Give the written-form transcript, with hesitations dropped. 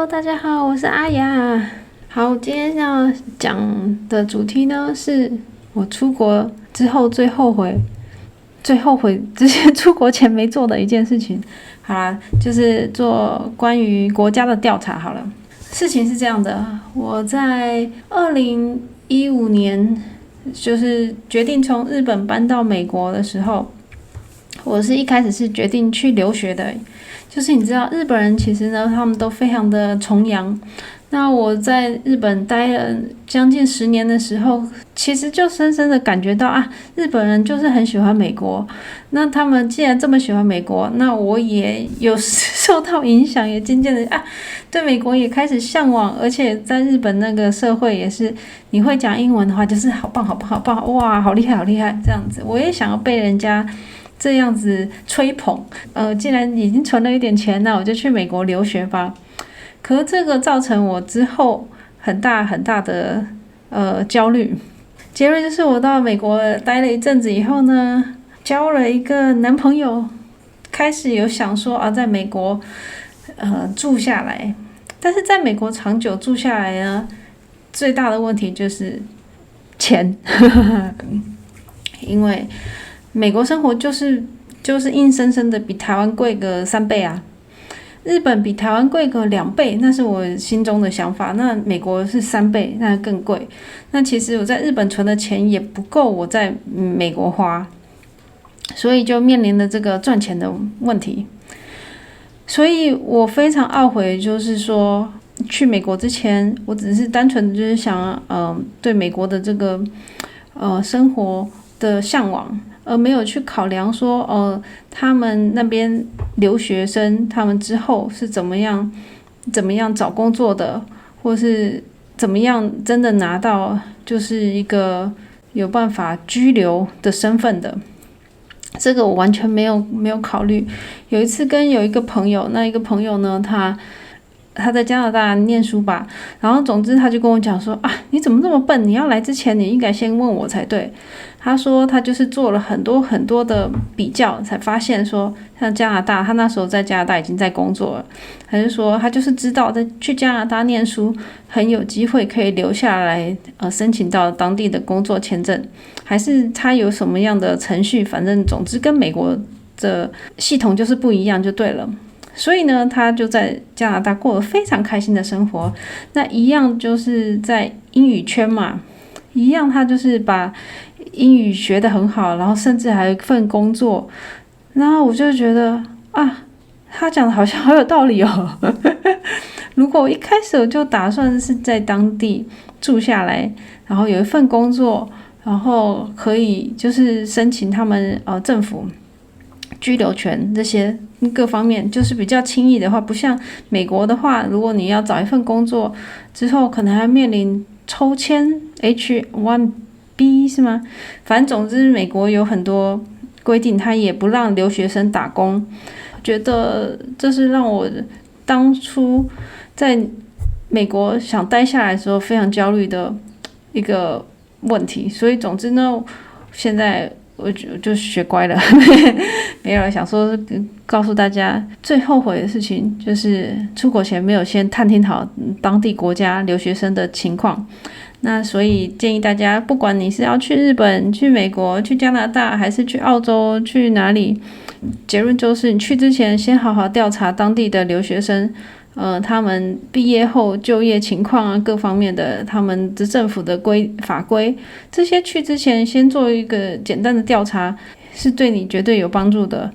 Hello，大家好，我是阿雅。好，今天要讲的主题呢，是我出国之后最后悔之前出国前没做的一件事情。好啦，就是做关于国家的调查。好了，事情是这样的，我在2015年就是决定从日本搬到美国的时候，我是一开始是决定去留学的。就是你知道日本人其实呢，他们都非常的崇洋。那我在日本待了将近10年的时候，其实就深深的感觉到啊，日本人就是很喜欢美国。那他们既然这么喜欢美国，那我也有受到影响，也渐渐的对美国也开始向往。而且在日本那个社会也是，你会讲英文的话，就是好棒好棒好棒，哇，好厉害好厉害这样子。我也想要被人家这样子吹捧，既然已经存了一点钱，那我就去美国留学吧。可是这个造成我之后很大的焦虑。结论就是我到美国待了一阵子以后呢，交了一个男朋友，开始有想说在美国住下来。但是在美国长久住下来呢，最大的问题就是钱因为美国生活就是硬生生的比台湾贵个3倍啊，日本比台湾贵个2倍，那是我心中的想法。那美国是3倍，那更贵。那其实我在日本存的钱也不够我在美国花，所以就面临了这个赚钱的问题。所以我非常懊悔，就是说去美国之前，我只是单纯的就是想对美国的这个生活的向往，而没有去考量说他们那边留学生他们之后是怎么样找工作的，或是怎么样真的拿到就是一个有办法居留的身份的。这个我完全没有考虑。有一次跟有一个朋友，那一个朋友呢，他在加拿大念书吧，然后总之他就跟我讲说你怎么这么笨，你要来之前你应该先问我才对。他说他就是做了很多的比较，才发现说像加拿大，他那时候在加拿大已经在工作了，他就说他就是知道在去加拿大念书很有机会可以留下来申请到当地的工作签证，还是他有什么样的程序，反正总之跟美国的系统就是不一样就对了。所以呢，他就在加拿大过了非常开心的生活。那一样就是在英语圈嘛，一样他就是把英语学得很好，然后甚至还有一份工作。然后我就觉得他讲的好像好有道理哦。如果我一开始我就打算是在当地住下来，然后有一份工作，然后可以就是申请他们政府居留权这些各方面，就是比较轻易的话，不像美国的话，如果你要找一份工作之后，可能还面临抽签 H1B 是吗？反正总之美国有很多规定，他也不让留学生打工。觉得这是让我当初在美国想待下来的时候非常焦虑的一个问题。所以总之呢，现在我就学乖了没有想说告诉大家最后悔的事情，就是出国前没有先探听好当地国家留学生的情况。那所以建议大家，不管你是要去日本、去美国、去加拿大，还是去澳洲、去哪里，结论就是你去之前先好好调查当地的留学生他们毕业后就业情况各方面的，他们的政府的法规，这些去之前先做一个简单的调查，是对你绝对有帮助的。